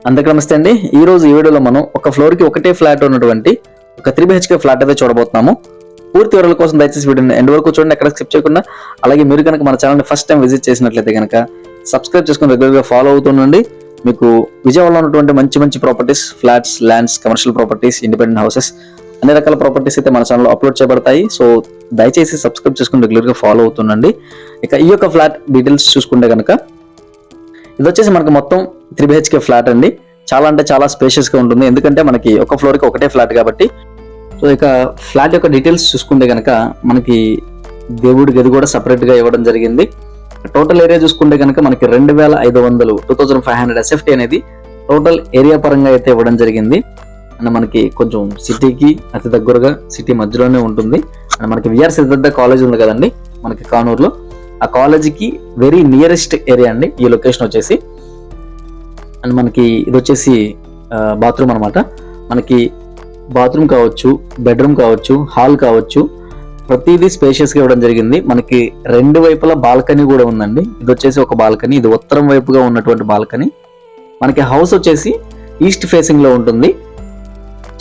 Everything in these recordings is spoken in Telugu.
అందరికీ నమస్తే అండి. ఈ రోజు ఈ వీడియోలో మనం ఒక ఫ్లోర్ కి ఒకటే ఫ్లాట్ ఉన్నటువంటి ఒక 3 BHK ఫ్లాట్ అయితే చూడబోతున్నాము. పూర్తి వివరాల కోసం దయచేసి వీడియోని ఎండ్ వరకు చూడండి, ఎక్కడ స్కిప్ చేయకుండా. అలాగే మీరు కనుక మన ఛానల్ని ఫస్ట్ టైం విజిట్ చేసినట్లయితే కనుక సబ్స్క్రైబ్ చేసుకుని రెగ్యులర్గా ఫాలో అవుతుండండి. మీకు విజయవాడలో ఉన్నటువంటి మంచి మంచి properties, flats, lands, commercial properties, independent houses, అన్ని రకాల ప్రాపర్టీస్ అయితే మన ఛానల్లో అప్లోడ్ చేయబడతాయి. సో దయచేసి సబ్స్క్రైబ్ చేసుకుని రెగ్యులర్గా ఫాలో అవుతుండండి. ఇక ఈ యొక్క ఫ్లాట్ డీటెయిల్స్ చూసుకుంటే కనుక ఇది వచ్చేసి మనకు మొత్తం 3 BHK ఫ్లాట్ అండి. చాలా అంటే చాలా స్పేషియస్ గా ఉంటుంది, ఎందుకంటే మనకి ఒక ఫ్లోర్ కి ఒకటే ఫ్లాట్ కాబట్టి. సో ఇక ఫ్లాట్ యొక్క డీటెయిల్స్ చూసుకుంటే కనుక మనకి దేవుడి గది కూడా సపరేట్ గా ఇవ్వడం జరిగింది. టోటల్ ఏరియా చూసుకుంటే కనుక మనకి 2500 SFT అనేది టోటల్ ఏరియా పరంగా అయితే ఇవ్వడం జరిగింది. అండ్ మనకి కొంచెం సిటీకి అతి దగ్గరగా, సిటీ మధ్యలోనే ఉంటుంది. అండ్ మనకి విఆర్ సిద్ధార్థ కాలేజ్ ఉంది కదండి మనకి కానూరులో, ఆ కాలేజీకి వెరీ నియరెస్ట్ ఏరియా అండి ఈ లొకేషన్ వచ్చేసి. అండ్ మనకి ఇది వచ్చేసి బాత్రూమ్ అనమాట. మనకి బాత్రూమ్ కావచ్చు, బెడ్రూమ్ కావచ్చు, హాల్ కావచ్చు, ప్రతిదీ స్పేషియస్గా ఇవ్వడం జరిగింది. మనకి రెండు వైపులా బాల్కనీ కూడా ఉందండి. ఇది వచ్చేసి ఒక బాల్కనీ, ఇది ఉత్తరం వైపుగా ఉన్నటువంటి బాల్కనీ. మనకి హౌస్ వచ్చేసి ఈస్ట్ ఫేసింగ్ లో ఉంటుంది.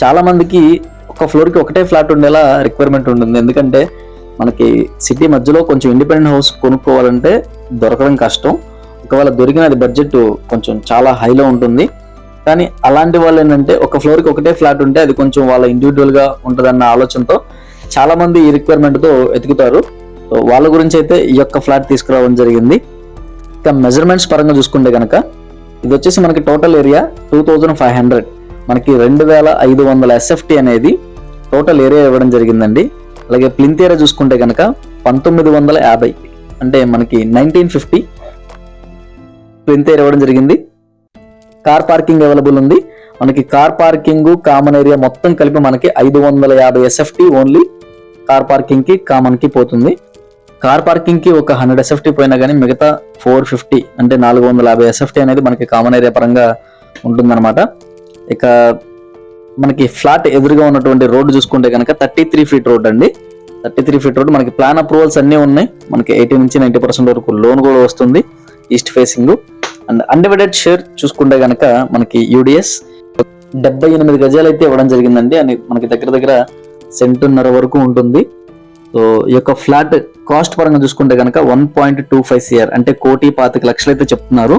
చాలా మందికి ఒక ఫ్లోర్కి ఒకటే ఫ్లాట్ ఉండేలా రిక్వైర్మెంట్ ఉంటుంది, ఎందుకంటే మనకి సిటీ మధ్యలో కొంచెం ఇండిపెండెంట్ హౌస్ కొనుక్కోవాలంటే దొరకడం కష్టం. ఒకవేళ దొరికిన అది బడ్జెట్ కొంచెం చాలా హైలో ఉంటుంది. కానీ అలాంటి వాళ్ళు ఏంటంటే ఒక ఫ్లోర్కి ఒకటే ఫ్లాట్ ఉంటే అది కొంచెం వాళ్ళ ఇండివిజువల్గా ఉంటుందన్న ఆలోచనతో చాలా మంది ఈ రిక్వైర్మెంట్తో ఎతుకుతారు. సో వాళ్ళ గురించి అయితే ఈ యొక్క ఫ్లాట్ తీసుకురావడం జరిగింది. ఇక మెజర్మెంట్స్ పరంగా చూసుకుంటే కనుక ఇది వచ్చేసి మనకి టోటల్ ఏరియా 2500, మనకి 2500 SFT అనేది టోటల్ ఏరియా ఇవ్వడం జరిగిందండి. అలాగే ప్లింత్ ఏరియా చూసుకుంటే కనుక 1950, అంటే మనకి 1950 ప్లింత్ ఏరియా ఇవ్వడం జరిగింది. కార్ పార్కింగ్ అవైలబుల్ ఉంది. మనకి కార్ పార్కింగ్, కామన్ ఏరియా మొత్తం కలిపి మనకి 550 SFT ఓన్లీ కార్ పార్కింగ్ కి, కామన్ కి పోతుంది. కార్ పార్కింగ్ కి ఒక 100 SFT పోయినా కానీ మిగతా 450 అంటే 450 SFT అనేది మనకి కామన్ ఏరియా పరంగా ఉంటుందన్నమాట. ఇక మనకి ఫ్లాట్ ఎదురుగా ఉన్నటువంటి రోడ్డు చూసుకుంటే కనుక 33 ఫీట్ రోడ్ అండి. 33 ఫీట్ రోడ్, మనకి ప్లాన్ అప్రూవల్స్ అన్నీ ఉన్నాయి. మనకి 80 నుంచి 90% వరకు లోన్ కూడా వస్తుంది, east facing. And undivided share చూసుకుంటే కనుక మనకి యూడిఎస్ 78 గజాలు అయితే ఇవ్వడం జరిగిందండి. అని మనకి దగ్గర దగ్గర సెంటున్నర వరకు ఉంటుంది. సో ఈ యొక్క ఫ్లాట్ కాస్ట్ పరంగా చూసుకుంటే కనుక 1.25 CR అంటే 1,25,00,000 అయితే చెప్తున్నారు.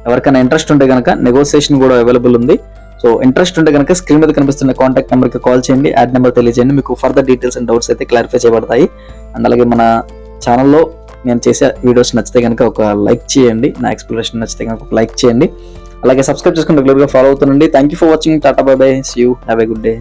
ఎవరికైనా ఇంట్రెస్ట్ ఉంటే కనుక నెగోసియేషన్ కూడా అవైలబుల్ ఉంది. సో ఇంట్రెస్ట్ ఉంటే కనుక స్క్రీన్ మీద కనిపిస్తున్న కాంటాక్ట్ నెంబర్కి కాల్ చేయండి, యాడ్ నెంబర్ తెలియజేయండి. మీకు ఫర్దర్ డీటెయిల్స్ అండ్ డౌట్స్ అయితే క్లారిఫై చేయబడతాయి. అండ్ అలాగే మన ఛానల్లో నేను చేసే వీడియోస్ నచ్చితే కనుక ఒక లైక్ చేయండి, నా ఎక్స్ప్లెనేషన్ నచ్చితే కనుక ఒక లైక్ చేయండి. అలాగే సబ్స్క్రైబ్ చేసుకుని రెగ్యులర్గా ఫాలో అవుతుండండి. Thank you for watching. Tata, bye bye, see you, have a good day.